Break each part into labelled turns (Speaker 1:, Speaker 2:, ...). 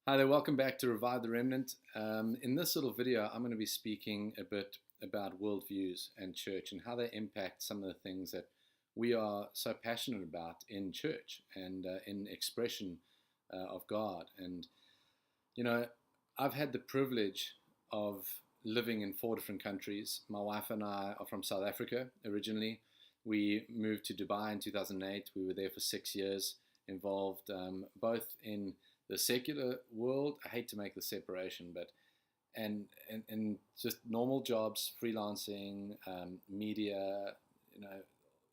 Speaker 1: Hi there, welcome back to Revive the Remnant. In this little video, I'm going to be speaking a bit about worldviews and church and how they impact some of the things that we are so passionate about in church and in expression of God. And, you know, I've had the privilege of living in 4 different countries. My wife and I are from South Africa originally. We moved to Dubai in 2008. We were there for 6 years, involved both in the secular world. I hate to make the separation, but and just normal jobs, freelancing, media,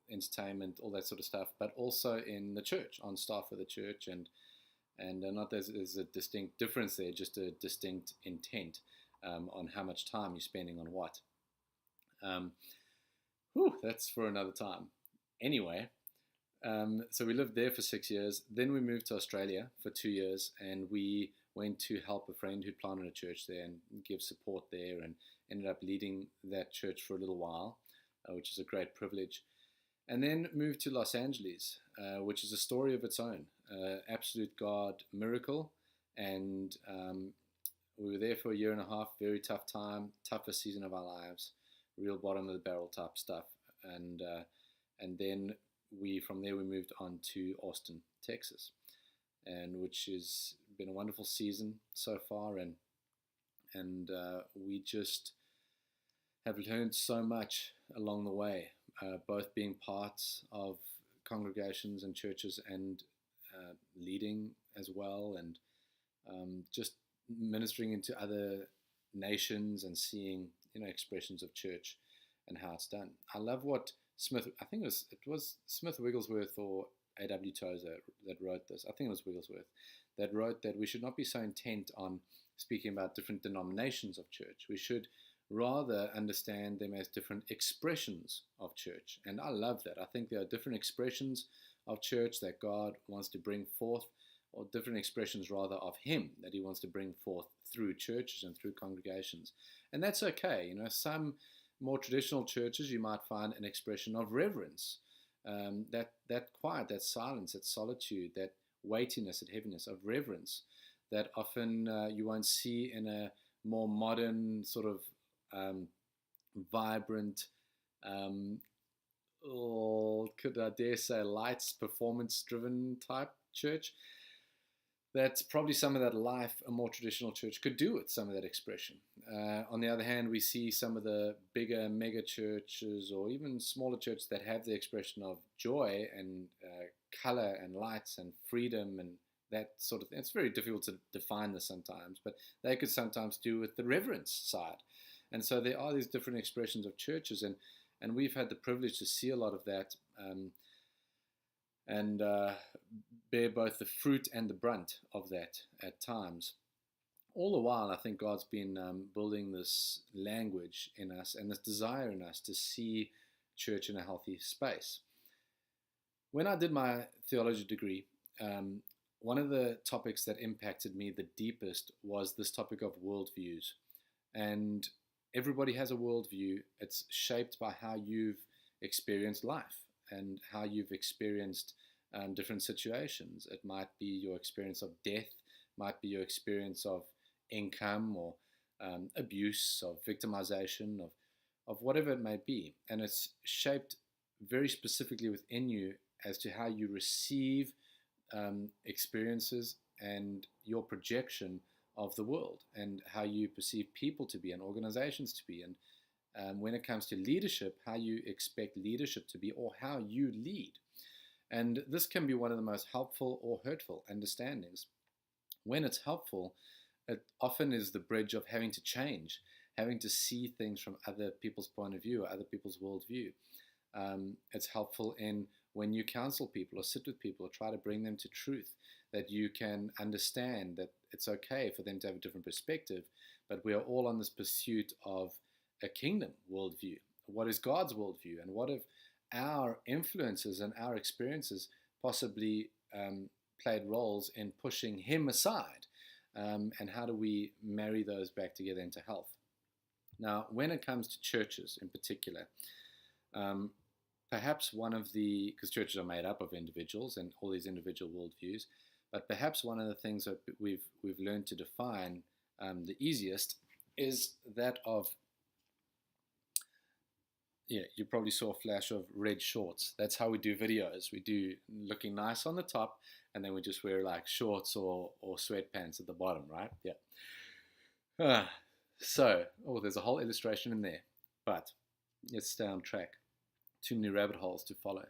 Speaker 1: entertainment, all that sort of stuff. But also in the church, on staff of the church, and not there's a distinct difference there, just a distinct intent on how much time you're spending on what. That's for another time. Anyway. So we lived there for 6 years. Then we moved to Australia for 2 years, and we went to help a friend who'd planted a church there and give support there, and ended up leading that church for a little while, which is a great privilege. And then moved to Los Angeles, which is a story of its own, absolute God miracle. And we were there for a year and a half, very tough time, toughest season of our lives, real bottom of the barrel type stuff. And then from there we moved on to Austin, Texas, and which has been a wonderful season so far, and we just have learned so much along the way, both being parts of congregations and churches and leading as well, and just ministering into other nations and seeing expressions of church and how it's done. I love what I think it was Smith Wigglesworth or A.W. Tozer that wrote this. I think it was Wigglesworth that wrote that we should not be so intent on speaking about different denominations of church. We should rather understand them as different expressions of church. And I love that. I think there are different expressions of church that God wants to bring forth, or different expressions rather of Him that He wants to bring forth through churches and through congregations. And that's okay. Some more traditional churches, you might find an expression of reverence, that quiet, that silence, that solitude, that weightiness, that heaviness of reverence that often you won't see in a more modern sort of vibrant, or could I dare say lights, performance-driven type church. That's probably some of that life a more traditional church could do with some of that expression. On the other hand, we see some of the bigger mega churches or even smaller churches that have the expression of joy and color and lights and freedom and that sort of thing. It's very difficult to define this sometimes, but they could sometimes do with the reverence side. And so there are these different expressions of churches, and we've had the privilege to see a lot of that, and bear both the fruit and the brunt of that at times. All the while, I think God's been building this language in us and this desire in us to see church in a healthy space. When I did my theology degree, one of the topics that impacted me the deepest was this topic of worldviews. And everybody has a worldview. It's shaped by how you've experienced life and how you've experienced different situations. It might be your experience of death, might be your experience of income or abuse, of victimization, of whatever it may be. And it's shaped very specifically within you as to how you receive experiences and your projection of the world and how you perceive people to be and organizations to be. And when it comes to leadership, how you expect leadership to be or how you lead. And this can be one of the most helpful or hurtful understandings. When it's helpful, it often is the bridge of having to change, having to see things from other people's point of view, or other people's worldview. It's helpful in when you counsel people or sit with people or try to bring them to truth, that you can understand that it's okay for them to have a different perspective, but we are all on this pursuit of a kingdom worldview. What is God's worldview, and what have our influences and our experiences possibly played roles in pushing Him aside, and how do we marry those back together into health? Now, when it comes to churches in particular, perhaps because churches are made up of individuals and all these individual worldviews, But perhaps one of the things that we've learned to define the easiest is that of, yeah, you probably saw a flash of red shorts. That's how we do videos. We do looking nice on the top, and then we just wear like shorts or sweatpants at the bottom, right? Yeah. There's a whole illustration in there, but let's stay on track. Too many rabbit holes to follow.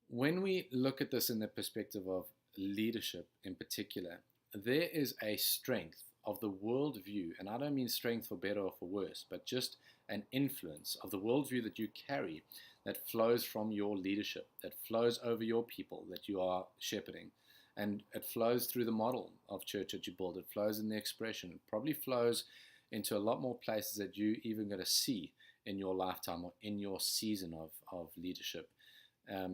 Speaker 1: When we look at this in the perspective of leadership in particular, there is a strength of the worldview, and I don't mean strength for better or for worse, but just an influence of the worldview that you carry that flows from your leadership, that flows over your people that you are shepherding. And it flows through the model of church that you build. It flows in the expression. It probably flows into a lot more places that you even going to see in your lifetime or in your season of leadership,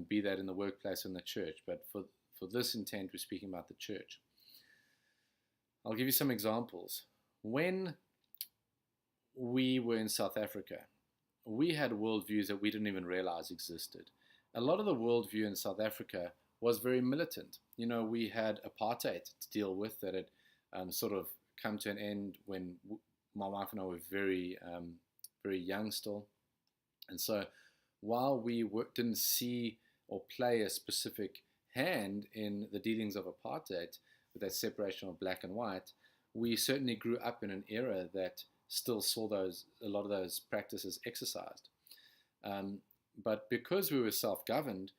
Speaker 1: be that in the workplace or in the church. But for this intent, we're speaking about the church. I'll give you some examples. When we were in South Africa, we had worldviews that we didn't even realize existed. A lot of the worldview in South Africa was very militant. We had apartheid to deal with that had sort of come to an end when my wife and I were very, very young still. And so while we didn't see or play a specific hand in the dealings of apartheid, with that separation of black and white, we certainly grew up in an era that still saw a lot of those practices exercised. But because we were self-governed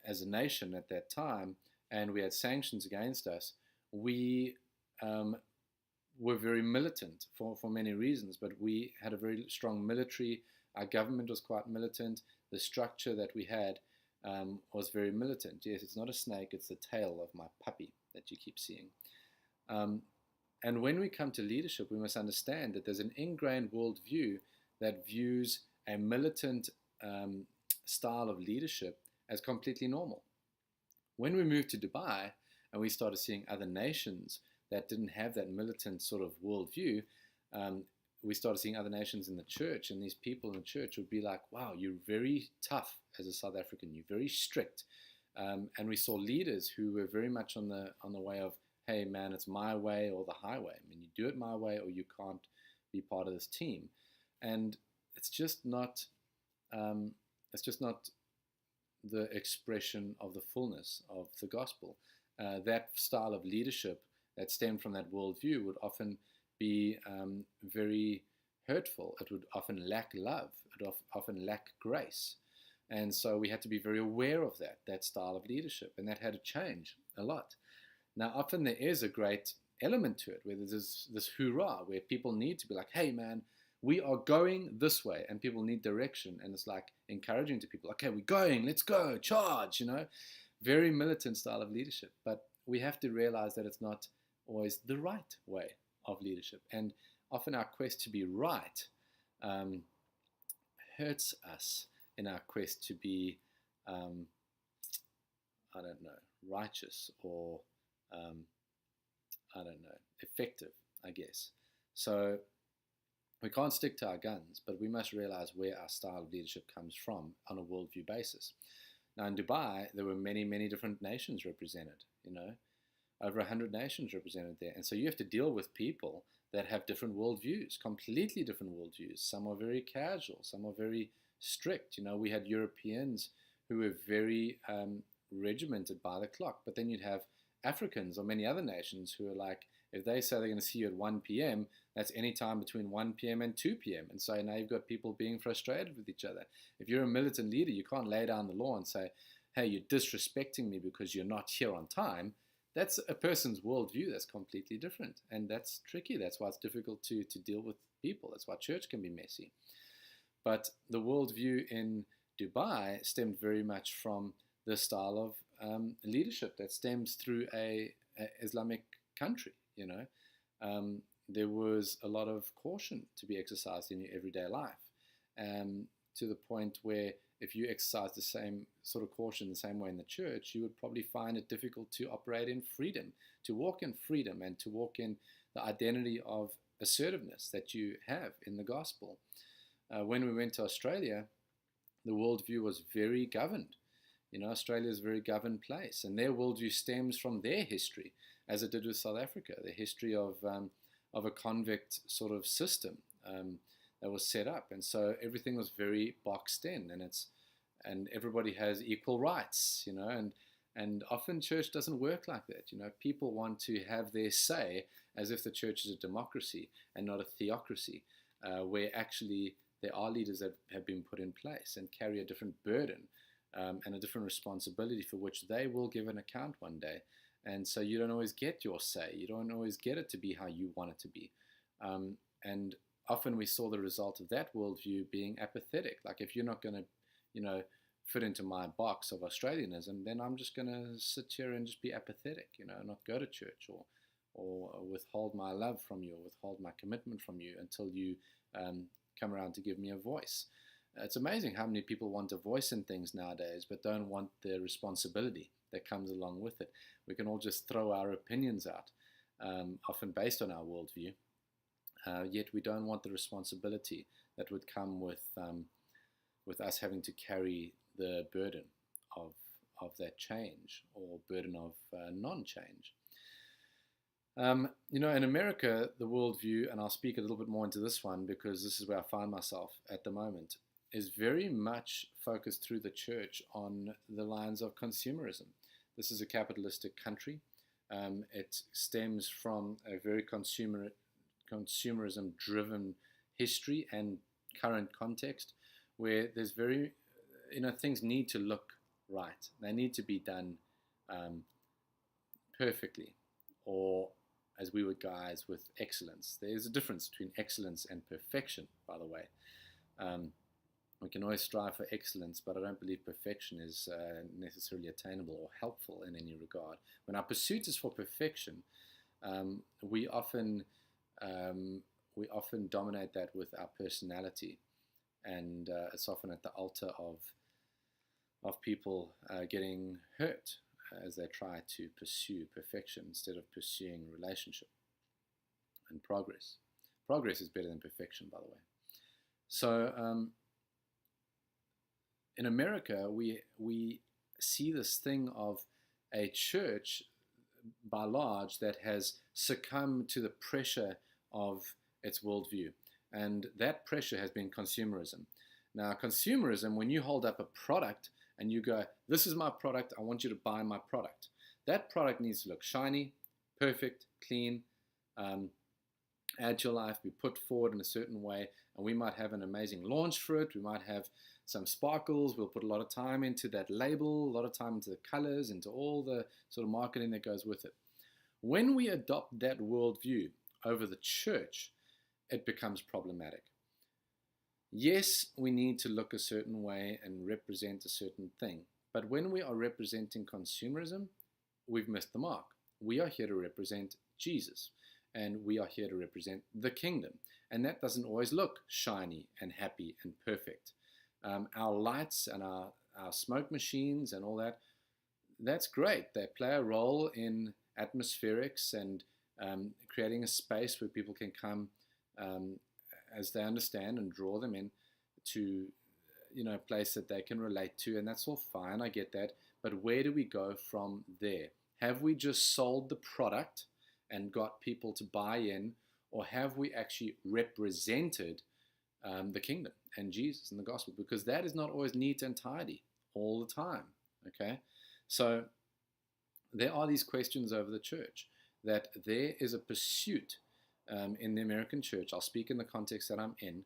Speaker 1: as a nation at that time, and we had sanctions against us, we were very militant for many reasons, but we had a very strong military. Our government was quite militant. The structure that we had was very militant. Yes, it's not a snake, it's the tail of my puppy that you keep seeing. And when we come to leadership, we must understand that there's an ingrained worldview that views a militant style of leadership as completely normal. When we moved to Dubai and we started seeing other nations that didn't have that militant sort of worldview, we started seeing other nations in the church, and these people in the church would be like, wow, you're very tough as a South African, you're very strict. And we saw leaders who were very much on the way of, hey man, it's my way or the highway. I mean, you do it my way or you can't be part of this team. And it's just not the expression of the fullness of the gospel. That style of leadership that stemmed from that worldview would often be very hurtful. It would often lack love. It would often lack grace. And so we had to be very aware of that style of leadership, and that had to change a lot. Now, often there is a great element to it, where there's this hoorah, where people need to be like, hey man, we are going this way, and people need direction, and it's like encouraging to people, okay, we're going, let's go, charge, very militant style of leadership. But we have to realize that it's not always the right way of leadership, and often our quest to be right hurts us in our quest to be, righteous or, effective, I guess. So we can't stick to our guns, but we must realize where our style of leadership comes from on a worldview basis. Now in Dubai, there were many, many different nations represented, over 100 nations represented there. And so you have to deal with people that have different worldviews, completely different worldviews. Some are very casual, some are very strict. We had Europeans who were very regimented by the clock, but then you'd have Africans or many other nations who are like, if they say they're going to see you at 1 p.m., that's any time between 1 p.m. and 2 p.m. And so now you've got people being frustrated with each other. If you're a militant leader, you can't lay down the law and say, hey, you're disrespecting me because you're not here on time. That's a person's worldview that's completely different. And that's tricky. That's why it's difficult to deal with people. That's why church can be messy. But the worldview in Dubai stemmed very much from the style of leadership that stems through a Islamic country. There was a lot of caution to be exercised in your everyday life, to the point where if you exercise the same sort of caution the same way in the church, you would probably find it difficult to operate in freedom, to walk in freedom, and to walk in the identity of assertiveness that you have in the gospel. When we went to Australia, the worldview was very governed. Australia is a very governed place, and their worldview stems from their history, as it did with South Africa, the history of a convict sort of system that was set up, and so everything was very boxed in, and everybody has equal rights, and often church doesn't work like that. People want to have their say as if the church is a democracy and not a theocracy, where actually there are leaders that have been put in place and carry a different burden and a different responsibility for which they will give an account one day. And so you don't always get your say. You don't always get it to be how you want it to be. And often we saw the result of that worldview being apathetic. Like, if you're not going to, fit into my box of Australianism, then I'm just going to sit here and just be apathetic, not go to church or withhold my love from you, or withhold my commitment from you until you come around to give me a voice. It's amazing how many people want a voice in things nowadays, but don't want the responsibility that comes along with it. We can all just throw our opinions out, often based on our worldview, yet we don't want the responsibility that would come with us having to carry the burden of that change, or burden of non-change. In America, the worldview, and I'll speak a little bit more into this one because this is where I find myself at the moment, is very much focused through the church on the lines of consumerism. This is a capitalistic country. It stems from a very consumerism-driven history and current context, where there's things need to look right. They need to be done perfectly, or as we would guise, with excellence. There's a difference between excellence and perfection, by the way. We can always strive for excellence, but I don't believe perfection is necessarily attainable or helpful in any regard. When our pursuit is for perfection, we often dominate that with our personality, and it's often at the altar of people getting hurt as they try to pursue perfection instead of pursuing relationship and progress. Progress is better than perfection, by the way. So in America, we see this thing of a church, by large, that has succumbed to the pressure of its worldview. And that pressure has been consumerism. Now, consumerism, when you hold up a product and you go, this is my product, I want you to buy my product. That product needs to look shiny, perfect, clean, add to your life, be put forward in a certain way, and we might have an amazing launch for it. We might have some sparkles. We'll put a lot of time into that label, a lot of time into the colors, into all the sort of marketing that goes with it. When we adopt that worldview over the church, it becomes problematic. Yes, we need to look a certain way and represent a certain thing, but when we are representing consumerism, we've missed the mark. We are here to represent Jesus, and we are here to represent the kingdom, and that doesn't always look shiny and happy and perfect. Our lights and our smoke machines and all that, that's great. They play a role in atmospherics and creating a space where people can come as they understand and draw them in to a place that they can relate to, and that's all fine. I get that, but where do we go from there? Have we just sold the product and got people to buy in, or have we actually represented the kingdom and Jesus and the gospel? Because that is not always neat and tidy all the time. Okay, so there are these questions over the church, that there is a pursuit in the American church. I'll speak in the context that I'm in,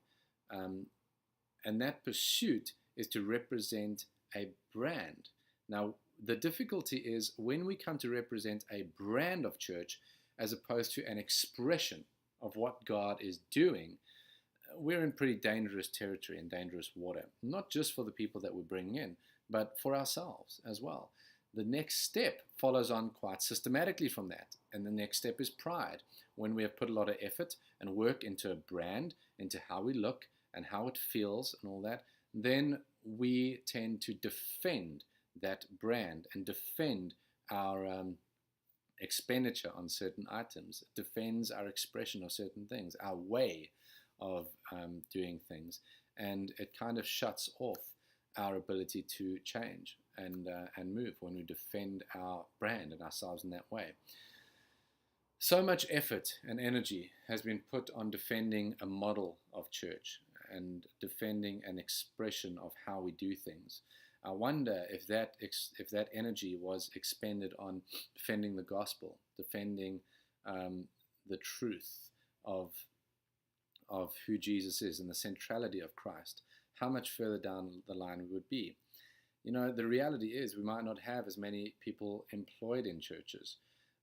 Speaker 1: and that pursuit is to represent a brand. Now, the difficulty is when we come to represent a brand of church as opposed to an expression of what God is doing, we're in pretty dangerous territory and dangerous water, not just for the people that we're bringing in, but for ourselves as well. The next step follows on quite systematically from that, and the next step is pride. When we have put a lot of effort and work into a brand, into how we look and how it feels and all that, then we tend to defend that brand and defend our expenditure on certain items. It defends our expression of certain things, our way of doing things, and it kind of shuts off our ability to change. and move, when we defend our brand and ourselves in that way. So much effort and energy has been put on defending a model of church and defending an expression of how we do things. I wonder if that energy was expended on defending the gospel, defending the truth of who Jesus is and the centrality of Christ, how much further down the line we would be. You know, the reality is we might not have as many people employed in churches.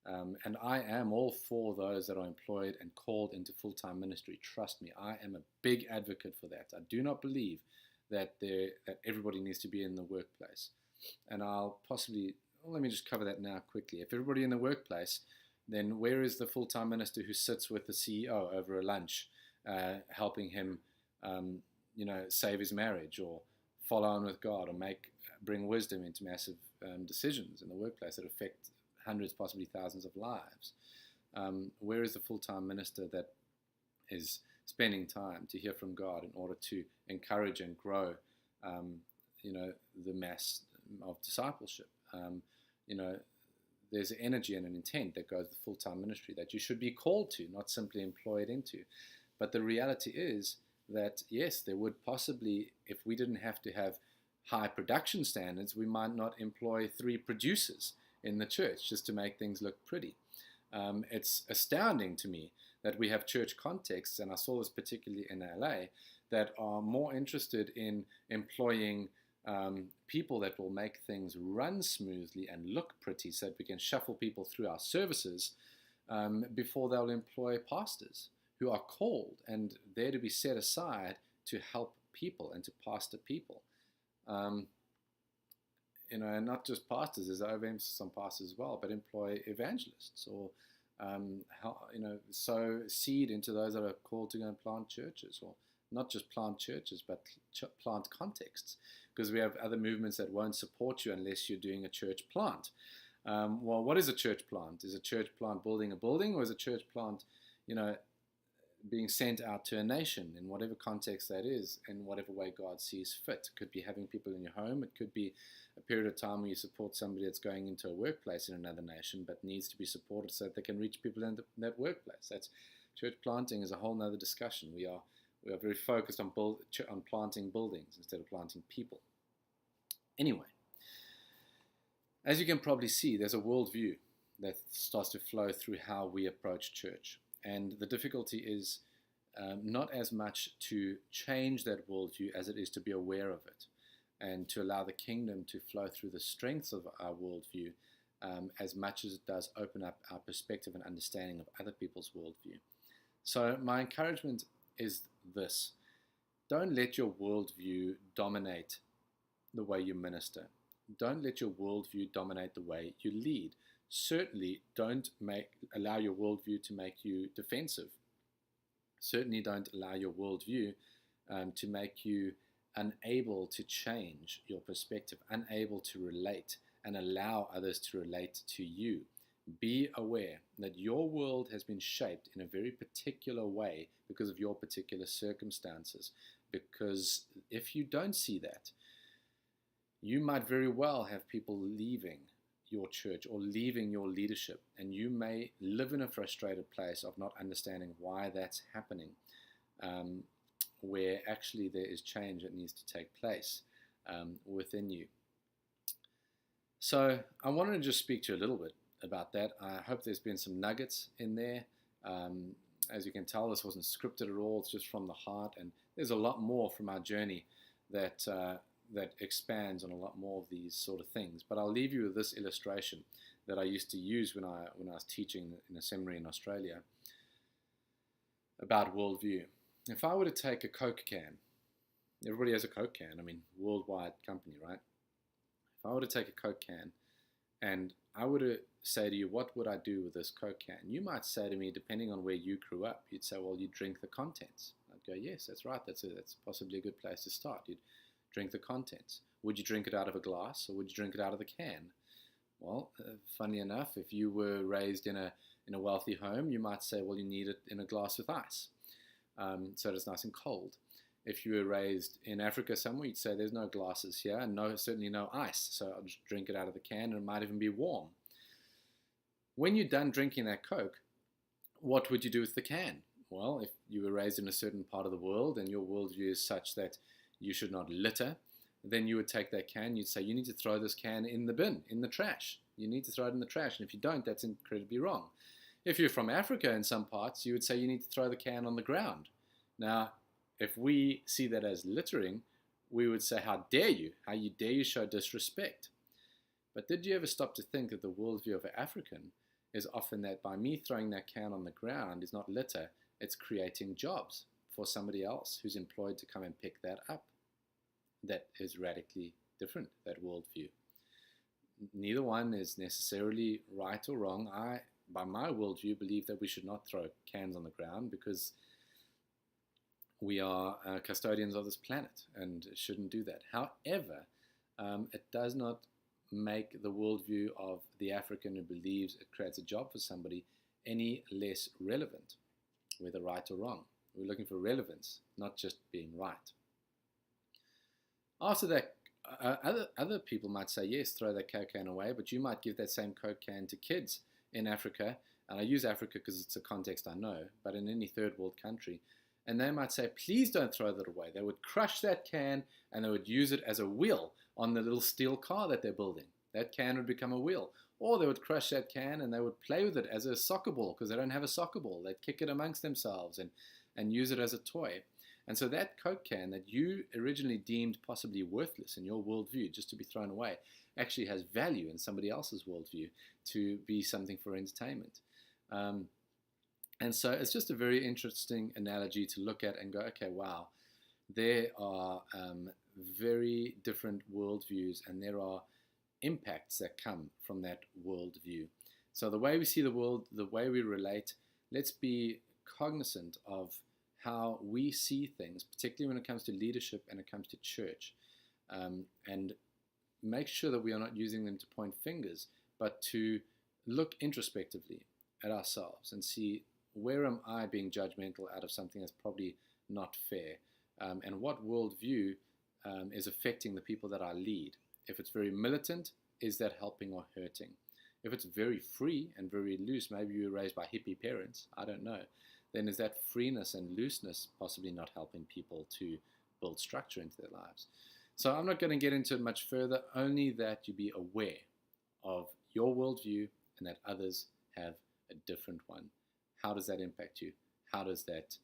Speaker 1: And I am all for those that are employed and called into full-time ministry. Trust me, I am a big advocate for that. I do not believe that everybody needs to be in the workplace. And let me just cover that now quickly. If everybody in the workplace, then where is the full-time minister who sits with the CEO over a lunch, helping him, save his marriage or follow on with God, or bring wisdom into massive decisions in the workplace that affect hundreds, possibly thousands of lives? Where is the full-time minister that is spending time to hear from God in order to encourage and grow, the mass of discipleship? There's energy and an intent that goes with full-time ministry that you should be called to, not simply employed into. But the reality is that, yes, there would possibly, if we didn't have to have high production standards, we might not employ 3 producers in the church just to make things look pretty. It's astounding to me that we have church contexts, and I saw this particularly in LA, that are more interested in employing people that will make things run smoothly and look pretty so that we can shuffle people through our services before they'll employ pastors who are called and there to be set aside to help people and to pastor people. And not just pastors, there's overemphasis on pastors as well, but employ evangelists or, sow seed into those that are called to go and plant churches, or not just plant churches, but plant contexts, because we have other movements that won't support you unless you're doing a church plant. Well, what is a church plant? Is a church plant building a building, or is a church plant, being sent out to a nation in whatever context that is, in whatever way God sees fit? It could be having people in your home. It could be a period of time where you support somebody that's going into a workplace in another nation but needs to be supported so that they can reach people in that workplace. That's church planting is a whole nother discussion. We are very focused on planting buildings instead of planting people. Anyway, as you can probably see, there's a worldview that starts to flow through how we approach church. And the difficulty is not as much to change that worldview as it is to be aware of it and to allow the kingdom to flow through the strengths of our worldview as much as it does open up our perspective and understanding of other people's worldview. So my encouragement is this: don't let your worldview dominate the way you minister. Don't let your worldview dominate the way you lead. Certainly don't allow your worldview to make you defensive. Certainly don't allow your worldview to make you unable to change your perspective, unable to relate and allow others to relate to you. Be aware that your world has been shaped in a very particular way because of your particular circumstances. Because if you don't see that, you might very well have people leaving your church or leaving your leadership, and you may live in a frustrated place of not understanding why that's happening, where actually there is change that needs to take place within you. So I wanted to just speak to you a little bit about that. I hope there's been some nuggets in there. As you can tell, this wasn't scripted at all. It's just from the heart, and there's a lot more from our journey that expands on a lot more of these sort of things. But I'll leave you with this illustration that I used to use when I was teaching in a seminary in Australia about worldview. If I were to take a Coke can, everybody has a Coke can, worldwide company, right? If I were to take a Coke can and I were to say to you, what would I do with this Coke can? You might say to me, depending on where you grew up, you'd say, well, you drink the contents. I'd go, yes, that's right. That's possibly a good place to start. You'd drink the contents. Would you drink it out of a glass or would you drink it out of the can? Well, funny enough, if you were raised in a wealthy home, you might say, well, you need it in a glass with ice, so that it's nice and cold. If you were raised in Africa somewhere, you'd say there's no glasses here and certainly no ice, so I'll just drink it out of the can and it might even be warm. When you're done drinking that Coke, what would you do with the can? Well, if you were raised in a certain part of the world and your worldview is such that you should not litter, then you would take that can, you'd say, you need to throw this can in the bin, in the trash. You need to throw it in the trash, and if you don't, that's incredibly wrong. If you're from Africa in some parts, you would say you need to throw the can on the ground. Now, if we see that as littering, we would say, how dare you? How you dare you show disrespect? But did you ever stop to think that the worldview of an African is often that by me throwing that can on the ground is not litter, it's creating jobs for somebody else who's employed to come and pick that up? That is radically different, that worldview. Neither one is necessarily right or wrong. I, by my worldview, believe that we should not throw cans on the ground because we are custodians of this planet and shouldn't do that. However, it does not make the worldview of the African who believes it creates a job for somebody any less relevant, whether right or wrong. We're looking for relevance, not just being right. After that, other people might say, yes, throw that Coke can away, but you might give that same Coke can to kids in Africa, and I use Africa because it's a context I know, but in any third world country, and they might say, please don't throw that away. They would crush that can and they would use it as a wheel on the little steel car that they're building. That can would become a wheel. Or they would crush that can and they would play with it as a soccer ball because they don't have a soccer ball. They'd kick it amongst themselves and use it as a toy. And so that Coke can that you originally deemed possibly worthless in your worldview, just to be thrown away, actually has value in somebody else's worldview to be something for entertainment. And so it's just a very interesting analogy to look at and go, okay, wow, there are very different worldviews and there are impacts that come from that worldview. So the way we see the world, the way we relate, let's be cognizant of how we see things, particularly when it comes to leadership and it comes to church, and make sure that we are not using them to point fingers, but to look introspectively at ourselves and see, where am I being judgmental out of something that's probably not fair, and what worldview is affecting the people that I lead. If it's very militant, is that helping or hurting? If it's very free and very loose, maybe you were raised by hippie parents, I don't know, then is that freeness and looseness possibly not helping people to build structure into their lives? So I'm not going to get into it much further, only that you be aware of your worldview and that others have a different one. How does that impact you? How does that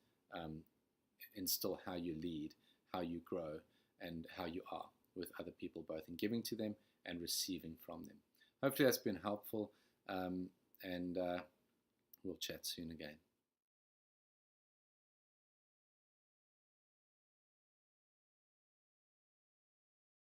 Speaker 1: instill how you lead, how you grow, and how you are with other people, both in giving to them and receiving from them? Hopefully that's been helpful, and we'll chat soon again.